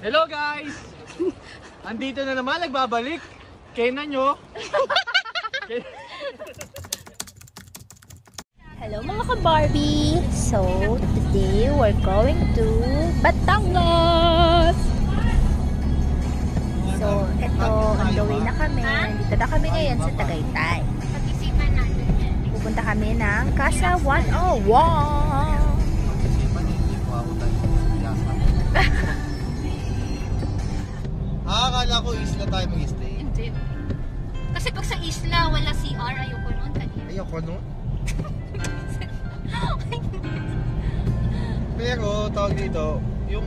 Hello guys! Andito na naman, nagbabalik. Kena nyo. Hello mga ka-Barbie! So, today we're going to Batangas! So, ito, on the way na kami. Dito na kami ngayon sa Tagaytay. Pupunta kami ng Casa 101! Akala ko isla tayo mag-stay. Hindi. Kasi pag sa isla, wala CR, ayoko nun. Ayoko nun. Pero, tawag dito, yung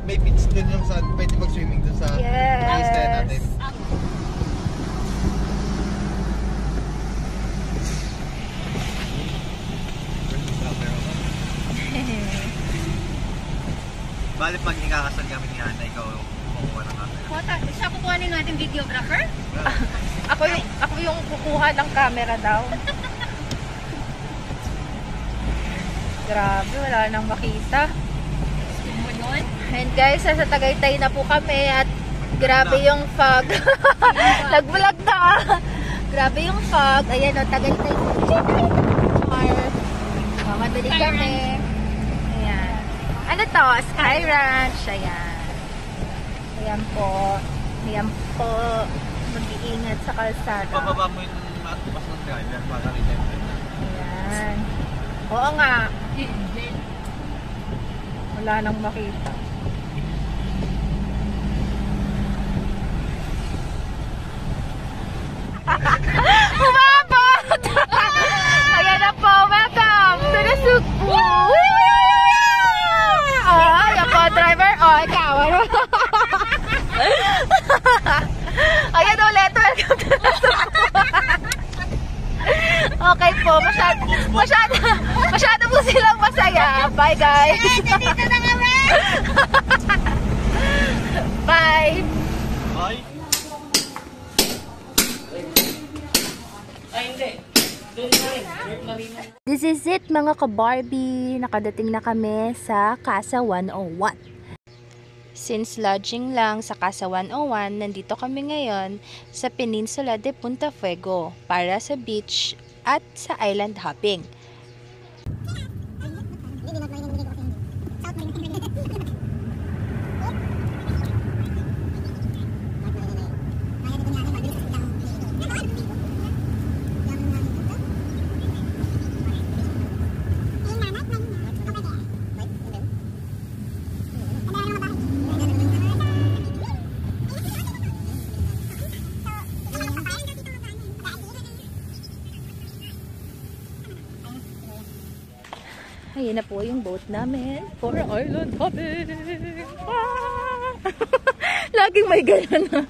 may beach dun yung saan pwede mag-swimming dun sa isla natin. Bale pag ikakasal kami ni Hana, ikaw kukuha ng camera. Siya kukuha ng ating videographer? Ako yung kukuha ng camera daw. Grabe, wala nang makita. Mo yun? And guys, sa Tagaytay na po kami at grabe yung fog. Nag-vlog na. Grabe yung fog. Ayan o, Tagaytay. Mamadali kami. Ayan. Ano to? Sky Ranch. Ayan. Ayan po. Ayan po. Mag-iingat sa kalsada. Pababa mo yung bus ng driver para rin. Ayan. Oo nga. Wala nang makita. Umabot! Ayan na po. Welcome to the Sugbo. Ay, ako driver. Oh, ikaw. Ayan ulit. Welcome to the Sugbo. Okay po. Masyado po silang masaya. Bye, guys. Dito na kami! Bye. Bye. Ay, hindi. This is it mga ka-Barbie. Nakadating na kami sa Casa 101. Since lodging lang sa Casa 101, nandito kami ngayon sa Peninsula de Punta Fuego para sa beach at sa island hopping. Ayan na po yung boat namin for island hopping. Ah! Laging may gano'n na.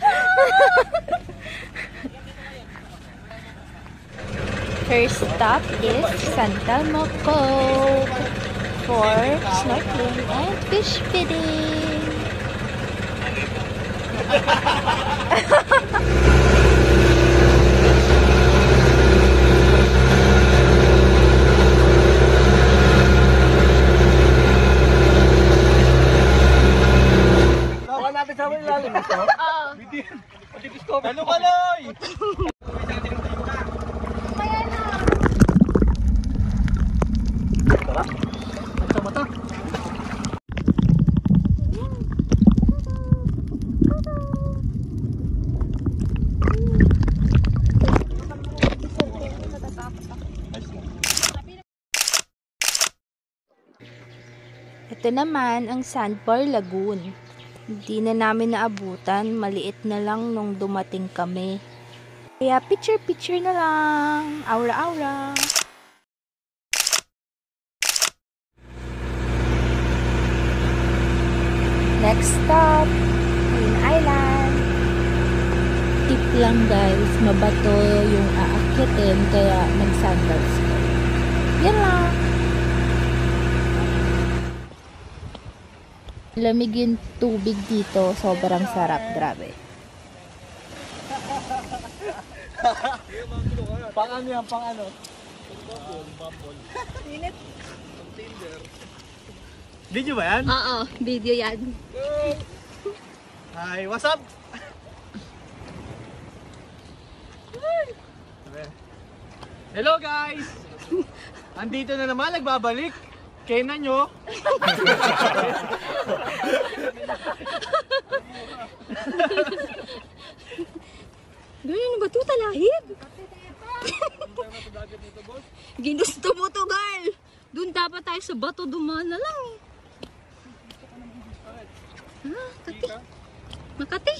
First stop is Santa Moco for snorkeling and fish feeding. Kasama yung lalim ito? Oo. Ano kaloy? Tara. Sama ta. Ito naman ang Sandbar Lagoon. Hindi na namin naabutan, maliit na lang nung dumating kami. Kaya picture na lang, aura-aura. Next stop, Green Island. Tip lang guys, mabato yung aakyatin kaya mag-sandals ko. Yan lang. Lamig yung tubig dito, sobrang sarap, grabe. Pang ano yan, pang ano? Init. Video ba yan? Oo, video yan. Hi, what's up? Hello guys! Andito na naman, nagbabalik. Kainan nyo. Ganyan ba ito? Talahib? Ginusto mo to, girl. Doon dapat tayo sa bato dumaan na lang eh. Makati. Makati.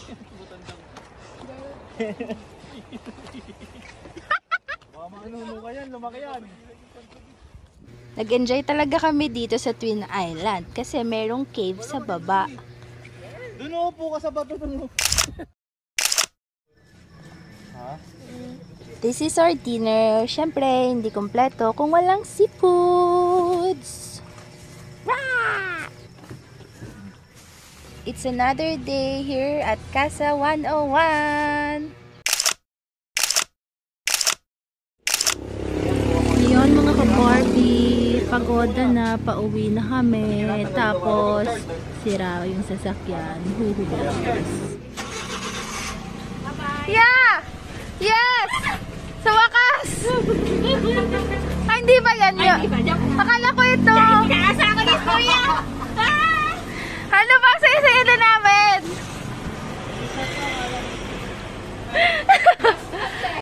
Nag-enjoy talaga kami dito sa Twin Island kasi merong cave sa baba. Doon po ka sa bato doon. This is our dinner. Siyempre, hindi kompleto kung walang seafoods. Rah! It's another day here at Casa 101. Yun mga ka-Barbie, pagoda na, pauwi na kami. Tapos, sira yung sasakyan. Huhulas. Yeah! Yes! Sa wakas! Ay, hindi ba yan yun? Akala ko ito.